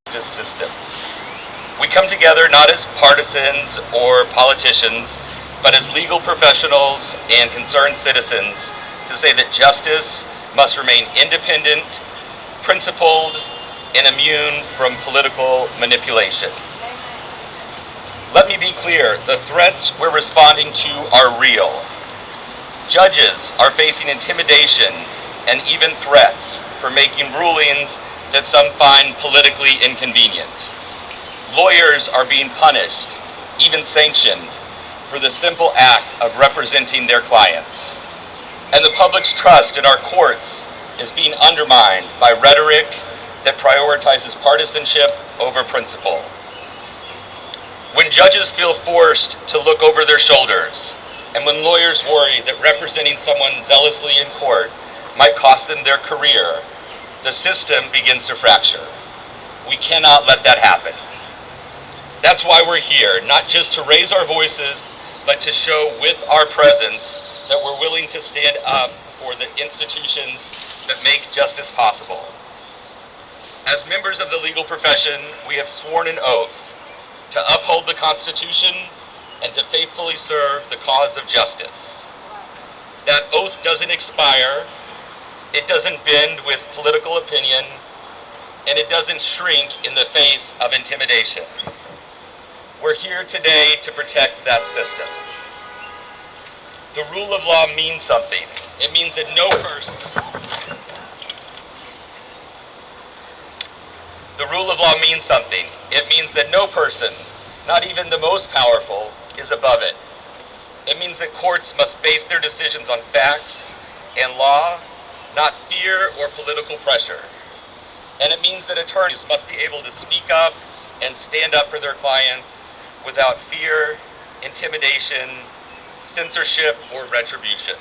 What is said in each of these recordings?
justice system. We come together not as partisans or politicians, but as legal professionals and concerned citizens to say that justice must remain independent, principled, and immune from political manipulation. Let me be clear, the threats we're responding to are real. Judges are facing intimidation and even threats for making rulings that some find politically inconvenient. Lawyers are being punished, even sanctioned, for the simple act of representing their clients. And the public's trust in our courts is being undermined by rhetoric that prioritizes partisanship over principle. When judges feel forced to look over their shoulders, and when lawyers worry that representing someone zealously in court might cost them their career, the system begins to fracture. We cannot let that happen. That's why we're here, not just to raise our voices, but to show with our presence that we're willing to stand up for the institutions that make justice possible. As members of the legal profession, we have sworn an oath to uphold the Constitution and to faithfully serve the cause of justice. That oath doesn't expire, it doesn't bend with political opinion, and it doesn't shrink in the face of intimidation. We're here today to protect that system. The rule of law means something. It means that The rule of law means something. It means that no person, not even the most powerful, is above it. It means that courts must base their decisions on facts and law, not fear or political pressure. And it means that attorneys must be able to speak up and stand up for their clients without fear, intimidation, censorship, or retribution.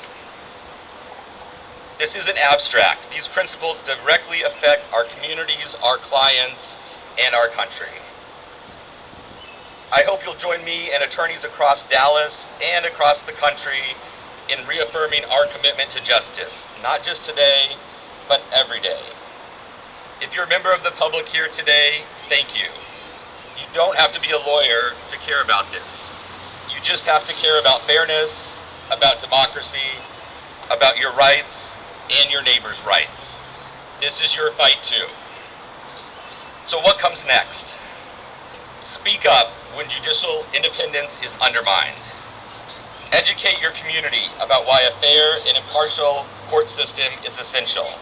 This isn't abstract. These principles directly affect our communities, our clients, and our country. I hope you'll join me and attorneys across Dallas and across the country in reaffirming our commitment to justice, not just today, but every day. If you're a member of the public here today, thank you. You don't have to be a lawyer to care about this. You just have to care about fairness, about democracy, about your rights and your neighbor's rights. This is your fight too. So what comes next? Speak up when judicial independence is undermined. Educate your community about why a fair and impartial court system is essential.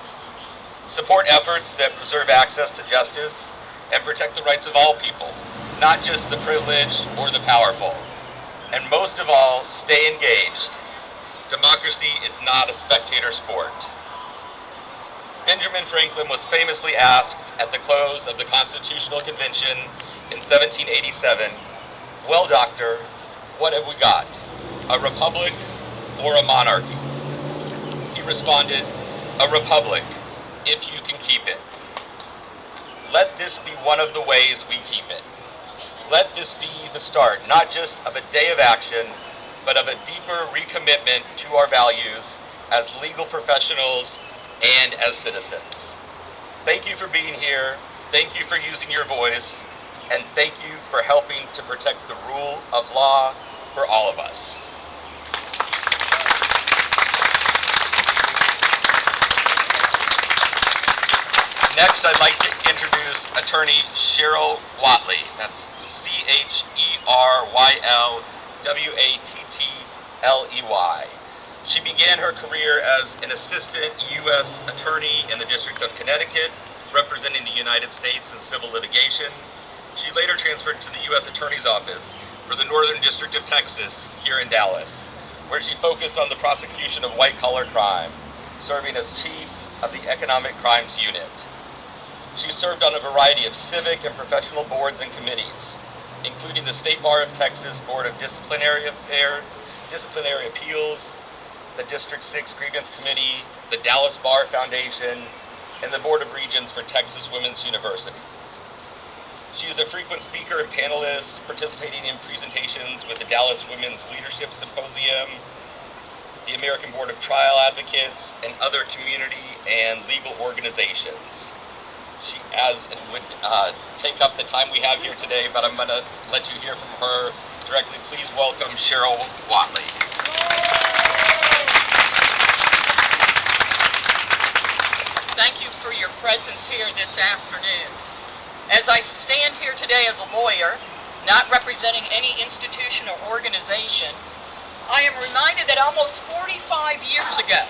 Support efforts that preserve access to justice and protect the rights of all people, not just the privileged or the powerful. And most of all, stay engaged. Democracy is not a spectator sport. Benjamin Franklin was famously asked at the close of the Constitutional Convention in 1787, "Well, doctor, what have we got? A republic or a monarchy?" He responded, "A republic, if you can keep it." Let this be one of the ways we keep it. Let this be the start, not just of a day of action, but of a deeper recommitment to our values as legal professionals and as citizens. Thank you for being here. Thank you for using your voice. And thank you for helping to protect the rule of law for all of us. Next, I'd like to introduce attorney Cheryl Whatley. That's CHERYWATTLEY. She began her career as an assistant U.S. attorney in the District of Connecticut, representing the United States in civil litigation. She later transferred to the U.S. Attorney's Office for the Northern District of Texas here in Dallas, where she focused on the prosecution of white-collar crime, serving as chief of the Economic Crimes Unit. She served on a variety of civic and professional boards and committees, including the State Bar of Texas Board of Disciplinary Appeals, the District 6 Grievance Committee, the Dallas Bar Foundation, and the Board of Regents for Texas Women's University. She is a frequent speaker and panelist, participating in presentations with the Dallas Women's Leadership Symposium, the American Board of Trial Advocates, and other community and legal organizations. she would take up the time we have here today, but I'm going to let you hear from her directly. Please welcome Cheryl Whatley. Thank you for your presence here this afternoon. As I stand here today as a lawyer, not representing any institution or organization, I am reminded that almost 45 years ago,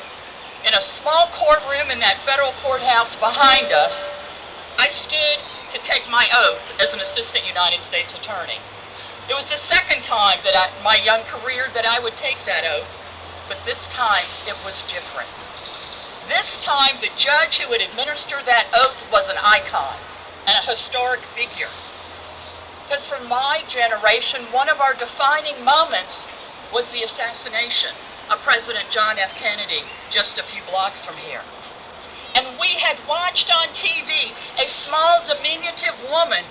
in a small courtroom in that federal courthouse behind us, I stood to take my oath as an assistant United States attorney. It was the second time that my young career that I would take that oath, but this time it was different. This time the judge who would administer that oath was an icon and a historic figure. Because for my generation, one of our defining moments was the assassination of President John F. Kennedy just a few blocks from here. And we had watched on TV a small, diminutive woman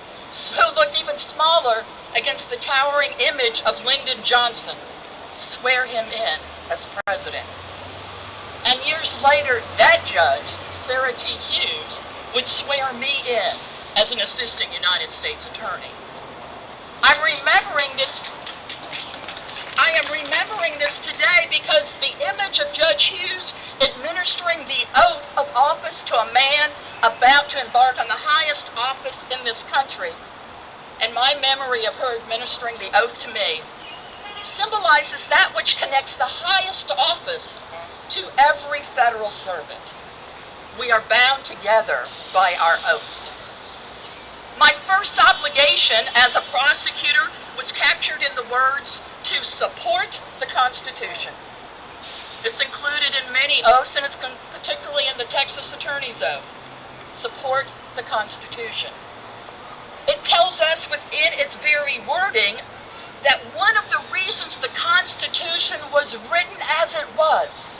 who looked even smaller against the towering image of Lyndon Johnson swear him in as president. And years later, that judge, Sarah T. Hughes, would swear me in as an assistant United States attorney. I am remembering this today because the image of Judge Hughes administering the oath of office to a man about to embark on the highest office in this country, and my memory of her administering the oath to me, symbolizes that which connects the highest office to every federal servant. We are bound together by our oaths. My first obligation as a prosecutor was captured in the words, to support the Constitution. It's included in many oaths, and it's particularly in the Texas Attorney's Oath. Support the Constitution. It tells us within its very wording that one of the reasons the Constitution was written as it was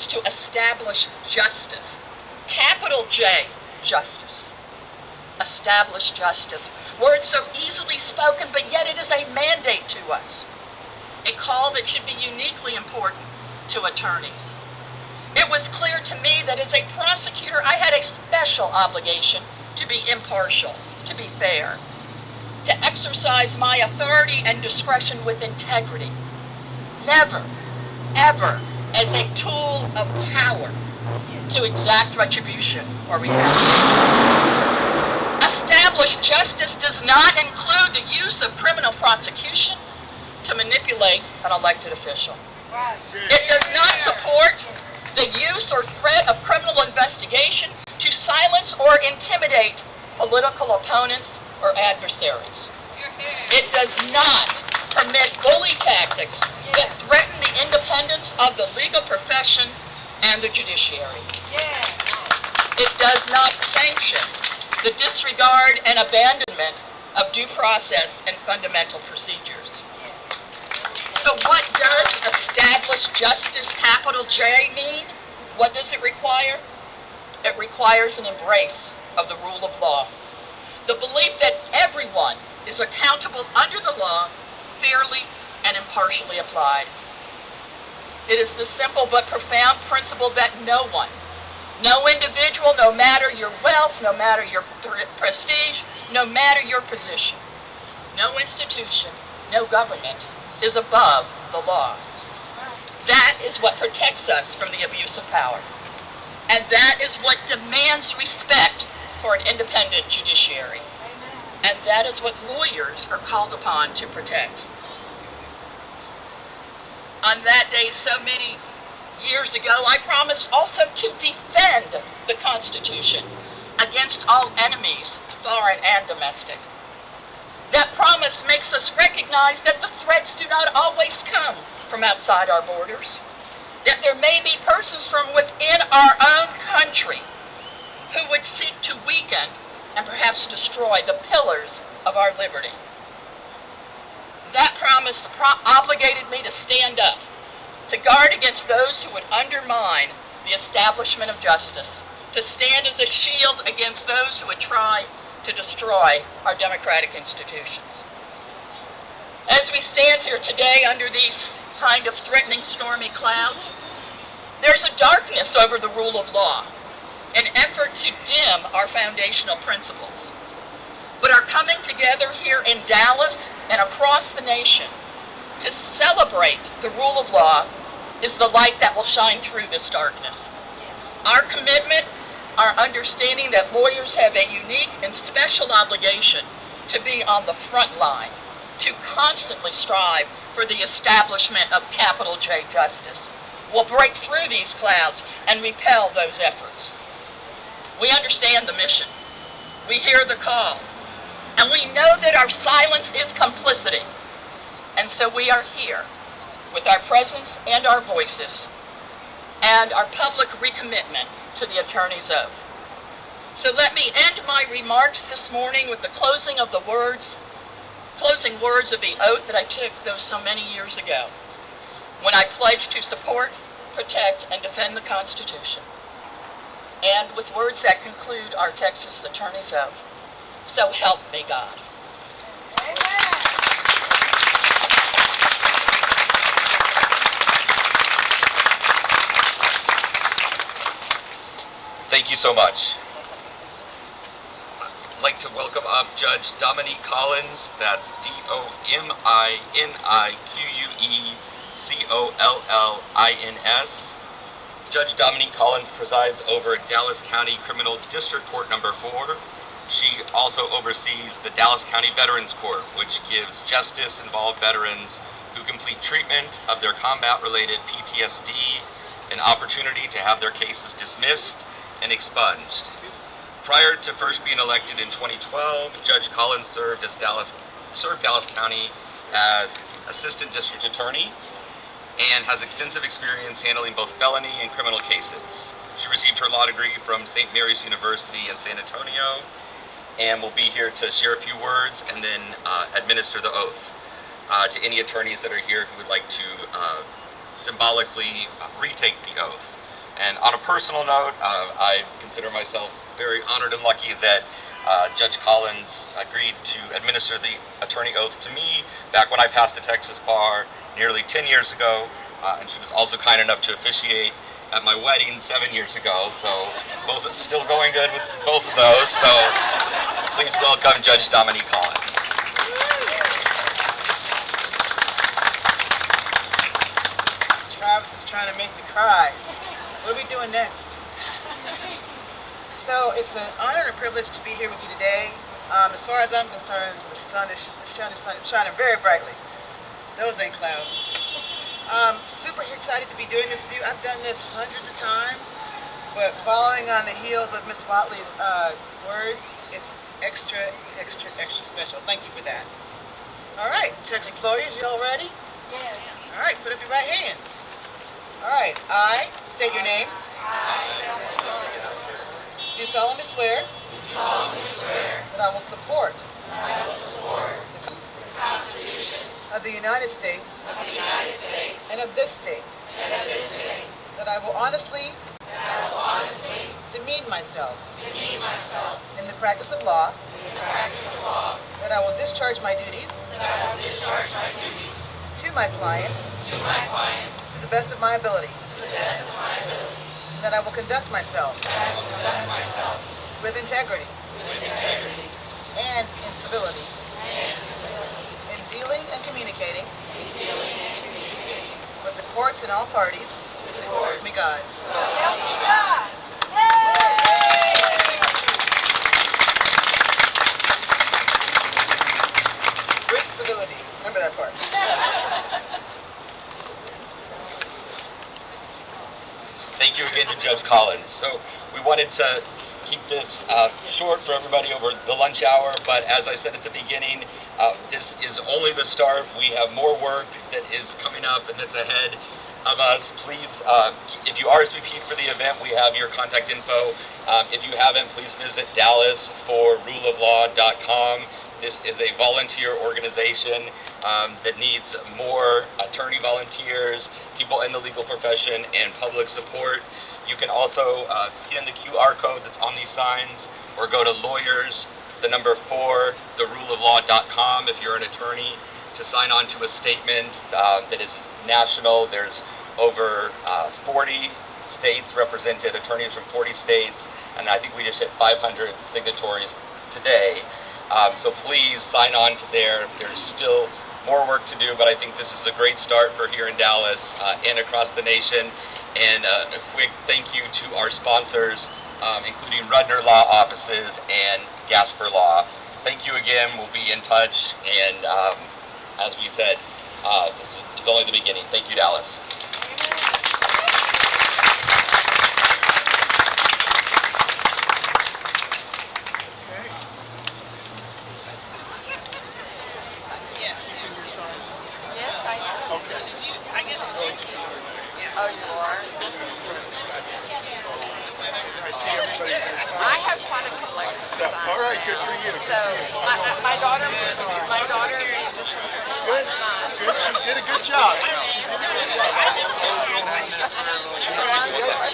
to establish justice. Capital J, justice. Establish justice. Words so easily spoken, but yet it is a mandate to us. A call that should be uniquely important to attorneys. It was clear to me that as a prosecutor, I had a special obligation to be impartial, to be fair, to exercise my authority and discretion with integrity. Never, ever as a tool of power to exact retribution or retaliation. Established justice does not include the use of criminal prosecution to manipulate an elected official. It does not support the use or threat of criminal investigation to silence or intimidate political opponents or adversaries. It does not permit bully tactics that threaten the independence of the legal profession and the judiciary. It does not sanction the disregard and abandonment of due process and fundamental procedures. So what does established justice, capital J, mean? What does it require? It requires an embrace of the rule of law. The belief that everyone is accountable under the law, fairly and impartially applied. It is the simple but profound principle that no one, no individual, no matter your wealth, no matter your prestige, no matter your position, no institution, no government is above the law. That is what protects us from the abuse of power. And that is what demands respect for an independent judiciary. And that is what lawyers are called upon to protect. On that day, so many years ago, I promised also to defend the Constitution against all enemies, foreign and domestic. That promise makes us recognize that the threats do not always come from outside our borders, that there may be persons from within our own country who would seek to weaken and perhaps destroy the pillars of our liberty. That promise obligated me to stand up, to guard against those who would undermine the establishment of justice, to stand as a shield against those who would try to destroy our democratic institutions. As we stand here today under these kind of threatening stormy clouds, there's a darkness over the rule of law, an effort to dim our foundational principles, but our coming together here in Dallas and across the nation to celebrate the rule of law is the light that will shine through this darkness. Our commitment, our understanding that lawyers have a unique and special obligation to be on the front line, to constantly strive for the establishment of capital J justice, will break through these clouds and repel those efforts. We understand the mission. We hear the call. And we know that our silence is complicity. And so we are here with our presence and our voices and our public recommitment to the attorney's oath. So let me end my remarks this morning with the closing words of the oath that I took those so many years ago, when I pledged to support, protect, and defend the Constitution, and with words that conclude our Texas attorney's oath. So help me God. Amen. Thank you so much. I'd like to welcome up Judge Dominique Collins. That's DOMINIQUECOLLINS. Judge Dominique Collins presides over Dallas County Criminal District Court number 4. She also oversees the Dallas County Veterans Court, which gives justice-involved veterans who complete treatment of their combat-related PTSD an opportunity to have their cases dismissed and expunged. Prior to first being elected in 2012, Judge Collins served Dallas County as Assistant District Attorney and has extensive experience handling both felony and criminal cases. She received her law degree from St. Mary's University in San Antonio and will be here to share a few words and then administer the oath to any attorneys that are here who would like to symbolically retake the oath. And on a personal note, I consider myself very honored and lucky that Judge Collins agreed to administer the attorney oath to me back when I passed the Texas bar nearly 10 years ago, and she was also kind enough to officiate at my wedding 7 years ago, so both still going good with both of those, so please welcome Judge Dominique Collins. Travis is trying to make me cry. What are we doing next? So it's an honor and a privilege to be here with you today. As far as I'm concerned, the sun is shining very brightly. Those ain't clouds. Super excited to be doing this with you. I've done this hundreds of times, but following on the heels of Ms. Watley's words, it's extra special. Thank you for that. All right, Texas lawyers, you all ready? Yes. All right, put up your right hands. All right, I state your name. Do solemnly swear that I will support the Constitution of the United States and of this state, that I will honestly demean myself in the practice of law, that I will discharge my duties to my clients to the best of my ability, that I will conduct myself with integrity and in civility in dealing and communicating with the courts and all parties. Help me God. Help me God. With civility. Remember that part. Thank you again to Judge Collins. So we wanted to keep this short for everybody over the lunch hour, but as I said at the beginning, this is only the start. We have more work that is coming up and that's ahead of us. Please, if you RSVP for the event, we have your contact info. If you haven't, please visit dallasforruleoflaw.com. This is a volunteer organization that needs more attorney volunteers, people in the legal profession, and public support. You can also scan the QR code that's on these signs, or go to lawyers4theruleoflaw.com if you're an attorney to sign on to a statement that is national. There's over 40 states represented, attorneys from 40 states, and I think we just hit 500 signatories today. So please sign on to there. There's still more work to do, but I think this is a great start for here in Dallas and across the nation. And a quick thank you to our sponsors, including Rudner Law Offices and Gasper Law. Thank you again. We'll be in touch. And as we said, this is only the beginning. Thank you, Dallas. Yes, I am. Okay. Oh, you are? I see everybody this side. I have quite a collection. So, all right, good for you. So, my daughter is a musician. Good. Good. She did a good job. She did a good job. So I'm